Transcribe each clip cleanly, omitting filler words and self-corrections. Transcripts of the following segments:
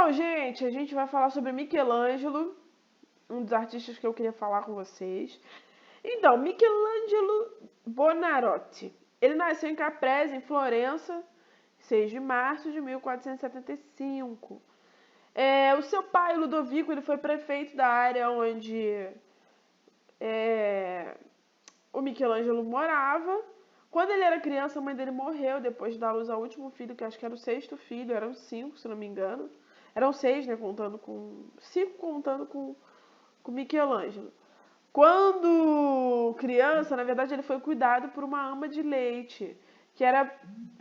Então, gente, a gente vai falar sobre Michelangelo, um dos artistas que eu queria falar com vocês. Então, Michelangelo Buonarroti. Ele nasceu em Caprese, em Florença, 6 de março de 1475. O seu pai, Ludovico, ele foi prefeito da área onde é, o Michelangelo morava. Quando ele era criança, a mãe dele morreu depois de dar luz ao último filho, que acho que era o sexto filho, eram cinco, se não me engano. Eram seis, né, contando com... Cinco contando com Michelangelo. Quando criança, na verdade, ele foi cuidado por uma ama de leite, que era,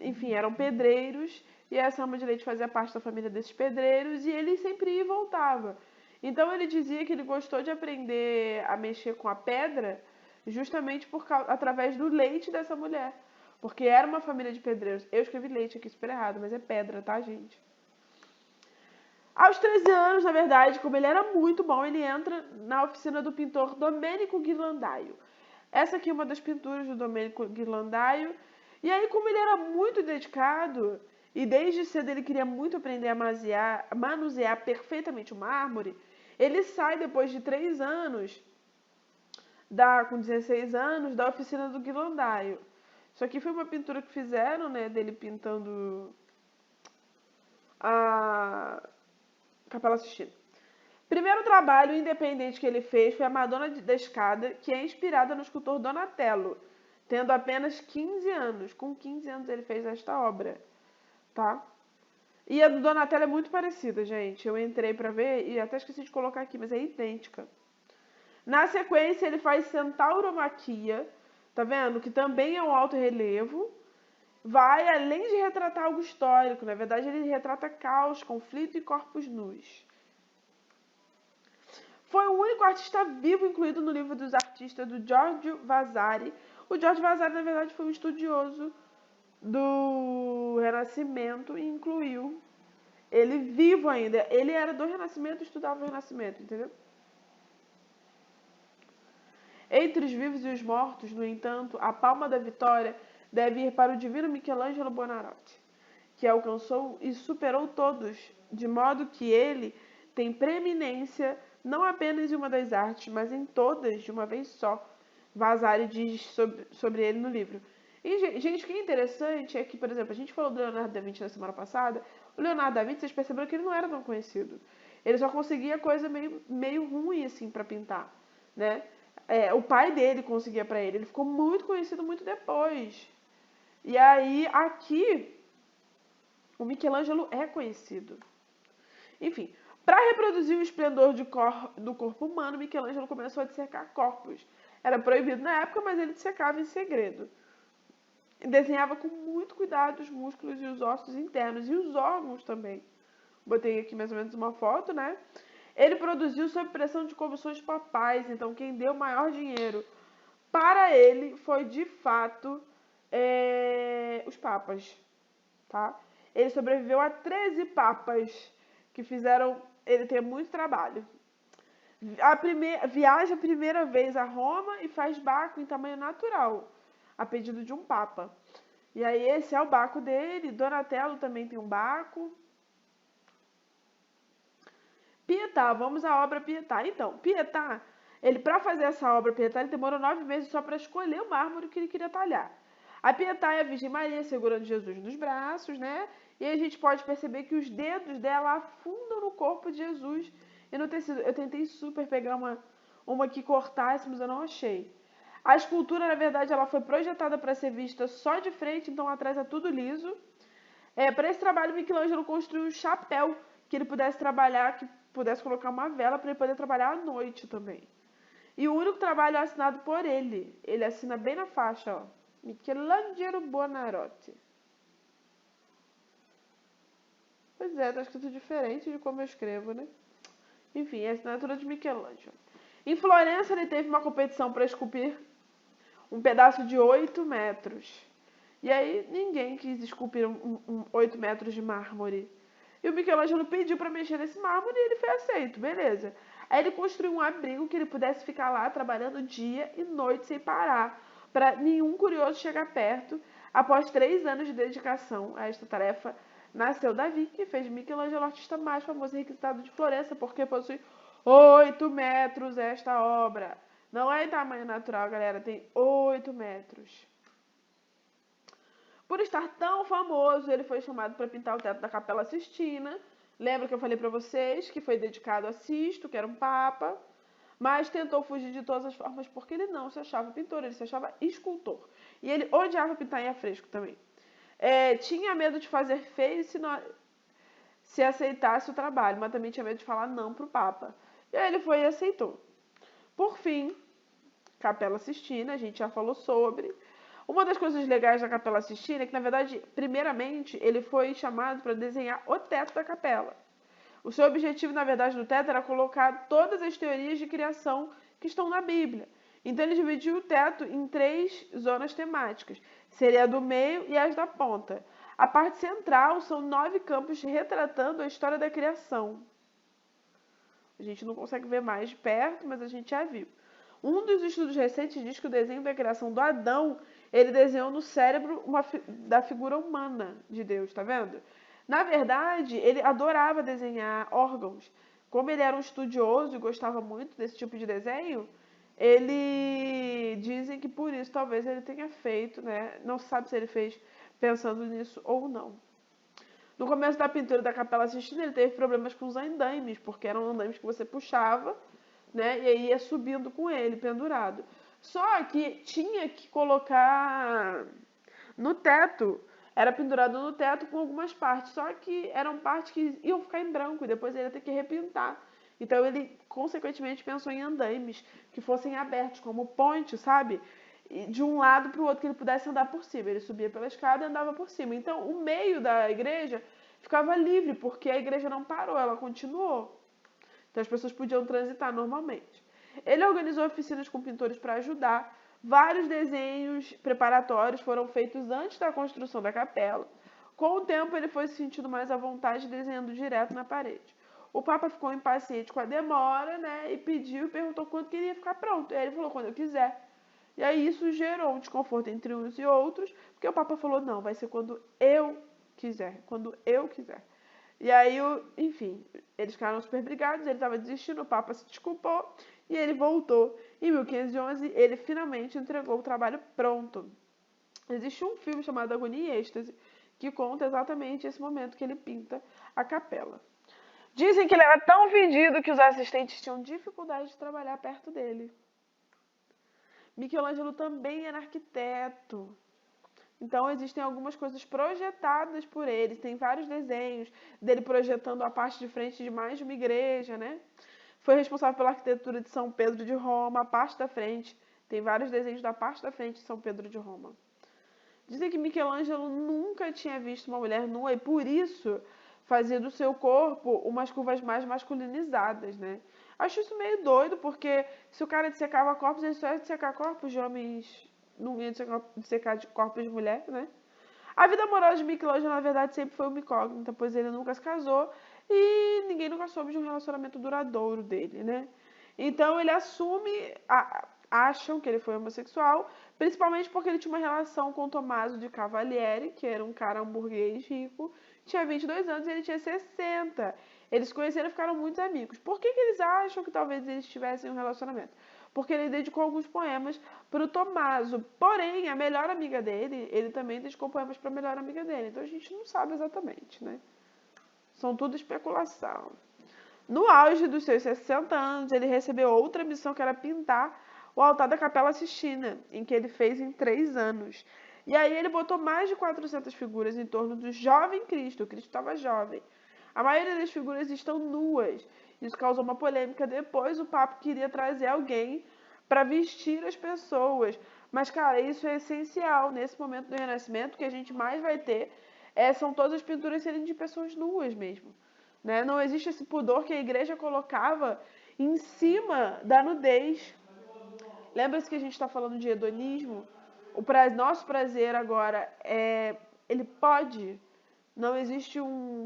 enfim, eram pedreiros, e essa ama de leite fazia parte da família desses pedreiros, e ele sempre ia e voltava. Então ele dizia que ele gostou de aprender a mexer com a pedra justamente através do leite dessa mulher. Porque era uma família de pedreiros. Eu escrevi leite aqui super errado, mas é pedra, tá, gente? Aos 13 anos, na verdade, como ele era muito bom, ele entra na oficina do pintor Domenico Ghirlandaio. Essa aqui é uma das pinturas do Domenico Ghirlandaio. E aí, como ele era muito dedicado, e desde cedo ele queria muito aprender a manusear perfeitamente o mármore, ele sai depois de 3 anos, com 16 anos, da oficina do Ghirlandaio. Isso aqui foi uma pintura que fizeram, né, dele pintando a Capela Sistina. Primeiro trabalho independente que ele fez foi a Madonna da Escada, que é inspirada no escultor Donatello, tendo apenas 15 anos. Com 15 anos ele fez esta obra, tá? E a do Donatello é muito parecida, gente. Eu entrei pra ver e até esqueci de colocar aqui, mas é idêntica. Na sequência ele faz Centauromaquia, tá vendo? Que também é um alto relevo. Vai além de retratar algo histórico. Na verdade ele retrata caos, conflito e corpos nus. Foi o único artista vivo incluído no livro dos artistas do Giorgio Vasari. O Giorgio Vasari, na verdade, foi um estudioso do Renascimento e incluiu ele vivo ainda. Ele era do Renascimento e estudava o Renascimento, entendeu? Entre os vivos e os mortos, no entanto, a palma da vitória deve ir para o divino Michelangelo Buonarroti, que alcançou e superou todos, de modo que ele tem preeminência não apenas em uma das artes, mas em todas de uma vez só. Vasari diz sobre ele no livro. E, gente, o que é interessante é que, por exemplo, a gente falou do Leonardo da Vinci na semana passada. O Leonardo da Vinci, vocês perceberam que ele não era tão conhecido. Ele só conseguia coisa meio ruim, assim, para pintar, né? O pai dele conseguia para ele. Ele ficou muito conhecido muito depois. E aí, aqui, o Michelangelo é conhecido. Enfim, para reproduzir o esplendor do corpo humano, Michelangelo começou a dissecar corpos. Era proibido na época, mas ele dissecava em segredo. Desenhava com muito cuidado os músculos e os ossos internos e os órgãos também. Botei aqui mais ou menos uma foto, né? Ele produziu sob pressão de comissões papais, então quem deu maior dinheiro para ele foi, de fato, os papas, tá? Ele sobreviveu a 13 papas que fizeram ele ter muito trabalho. Viaja a primeira vez a Roma e faz baco em tamanho natural, a pedido de um papa. E aí esse é o baco dele. Donatello também tem um baco. Pietà, vamos à obra Pietà. Então, Pietà, ele para fazer essa obra Pietà, ele demorou 9 meses só para escolher o mármore que ele queria talhar. A Pietà é a Virgem Maria segurando Jesus nos braços, né? E aí a gente pode perceber que os dedos dela afundam no corpo de Jesus e no tecido. Eu tentei super pegar uma que cortasse, mas eu não achei. A escultura, na verdade, ela foi projetada para ser vista só de frente, então atrás é tudo liso. Para esse trabalho, Michelangelo construiu um chapéu que ele pudesse trabalhar, que pudesse colocar uma vela para ele poder trabalhar à noite também. E o único trabalho é assinado por ele. Ele assina bem na faixa, ó. Michelangelo Buonarroti. Pois é, tá escrito diferente de como eu escrevo, né? Enfim, é a assinatura de Michelangelo. Em Florença, ele teve uma competição para esculpir um pedaço de 8 metros. E aí, ninguém quis esculpir 8 metros de mármore. E o Michelangelo pediu para mexer nesse mármore e ele foi aceito, beleza. Aí ele construiu um abrigo que ele pudesse ficar lá trabalhando dia e noite sem parar, para nenhum curioso chegar perto. Após 3 anos de dedicação a esta tarefa nasceu Davi, que fez Michelangelo o artista mais famoso e requisitado de Florença, porque possui 8 metros esta obra. Não é em tamanho natural, galera, tem 8 metros. Por estar tão famoso, ele foi chamado para pintar o teto da Capela Sistina. Lembra que eu falei para vocês que foi dedicado a Sisto, que era um papa, mas tentou fugir de todas as formas porque ele não se achava pintor, ele se achava escultor. E ele odiava pintar em afresco também. Tinha medo de fazer feio se aceitasse o trabalho, mas também tinha medo de falar não para o papa. E aí ele foi e aceitou. Por fim, Capela Sistina, a gente já falou sobre. Uma das coisas legais da Capela Sistina é que, na verdade, primeiramente, ele foi chamado para desenhar o teto da capela. O seu objetivo, na verdade, do teto era colocar todas as teorias de criação que estão na Bíblia. Então, ele dividiu o teto em 3 zonas temáticas. Seria a do meio e as da ponta. A parte central são 9 campos retratando a história da criação. A gente não consegue ver mais de perto, mas a gente já viu. Um dos estudos recentes diz que o desenho da criação do Adão, ele desenhou no cérebro da figura humana de Deus, tá vendo? Na verdade, ele adorava desenhar órgãos. Como ele era um estudioso e gostava muito desse tipo de desenho, ele dizem que por isso talvez ele tenha feito, né? Não se sabe se ele fez pensando nisso ou não. No começo da pintura da Capela Sistina, ele teve problemas com os andaimes, porque eram andaimes que você puxava, né? E aí ia subindo com ele, pendurado. Só que tinha que colocar no teto. Era pendurado no teto com algumas partes. Só que eram partes que iam ficar em branco e depois ele ia ter que repintar. Então ele, consequentemente, pensou em andaimes que fossem abertos, como ponte, sabe? E de um lado para o outro, que ele pudesse andar por cima. Ele subia pela escada e andava por cima. Então o meio da igreja ficava livre, porque a igreja não parou, ela continuou. Então as pessoas podiam transitar normalmente. Ele organizou oficinas com pintores para ajudar. Vários desenhos preparatórios foram feitos antes da construção da capela. Com o tempo, ele foi se sentindo mais à vontade desenhando direto na parede. O Papa ficou impaciente com a demora, né? E perguntou quando queria ficar pronto. E aí ele falou, quando eu quiser. E aí isso gerou um desconforto entre uns e outros, porque o Papa falou, não, vai ser quando eu quiser, quando eu quiser. E aí, enfim, eles ficaram super brigados, ele estava desistindo, o Papa se desculpou e ele voltou. Em 1511, ele finalmente entregou o trabalho pronto. Existe um filme chamado Agonia e Êxtase, que conta exatamente esse momento que ele pinta a capela. Dizem que ele era tão vendido que os assistentes tinham dificuldade de trabalhar perto dele. Michelangelo também era arquiteto. Então, existem algumas coisas projetadas por ele. Tem vários desenhos dele projetando a parte de frente de mais de uma igreja, né? Foi responsável pela arquitetura de São Pedro de Roma, a parte da frente. Tem vários desenhos da parte da frente de São Pedro de Roma. Dizem que Michelangelo nunca tinha visto uma mulher nua e, por isso, fazia do seu corpo umas curvas mais masculinizadas, né? Acho isso meio doido, porque se o cara dissecava corpos, ele só ia dissecar corpos de homens, não ia dissecar de corpos de mulher, né? A vida amorosa de Michelangelo, na verdade, sempre foi uma incógnita, pois ele nunca se casou e ninguém nunca soube de um relacionamento duradouro dele, né? Então ele acham que ele foi homossexual, principalmente porque ele tinha uma relação com Tommaso de Cavalieri, que era um cara hamburguês rico, tinha 22 anos e ele tinha 60. Eles se conheceram e ficaram muito amigos. Por que eles acham que talvez eles tivessem um relacionamento? Porque ele dedicou alguns poemas para o Tommaso. Porém, a melhor amiga dele, ele também dedicou poemas para a melhor amiga dele. Então a gente não sabe exatamente, né? São tudo especulação. No auge dos seus 60 anos, ele recebeu outra missão que era pintar o altar da Capela Sistina, em que ele fez em 3 anos. E aí ele botou mais de 400 figuras em torno do jovem Cristo. O Cristo estava jovem. A maioria das figuras estão nuas. Isso causou uma polêmica. Depois o Papa queria trazer alguém para vestir as pessoas. Mas, cara, isso é essencial. Nesse momento do Renascimento, o que a gente mais vai ter são todas as pinturas serem de pessoas nuas mesmo. Né? Não existe esse pudor que a igreja colocava em cima da nudez. Lembra-se que a gente está falando de hedonismo? Nosso prazer agora ele pode. Não existe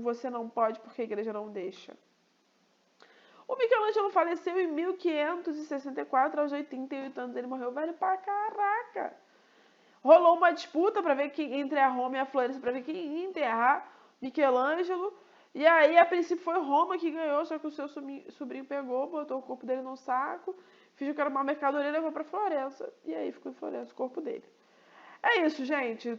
você não pode porque a igreja não deixa. O Michelangelo faleceu em 1564, aos 88 anos. Ele morreu velho pra caraca. Rolou uma disputa para ver entre a Roma e a Florença para ver quem ia enterrar Michelangelo. E aí, a princípio, foi Roma que ganhou, só que o seu sobrinho pegou, botou o corpo dele num saco, fingiu que era uma mercadoria e levou pra Florença. E aí ficou em Florença o corpo dele. É isso, gente.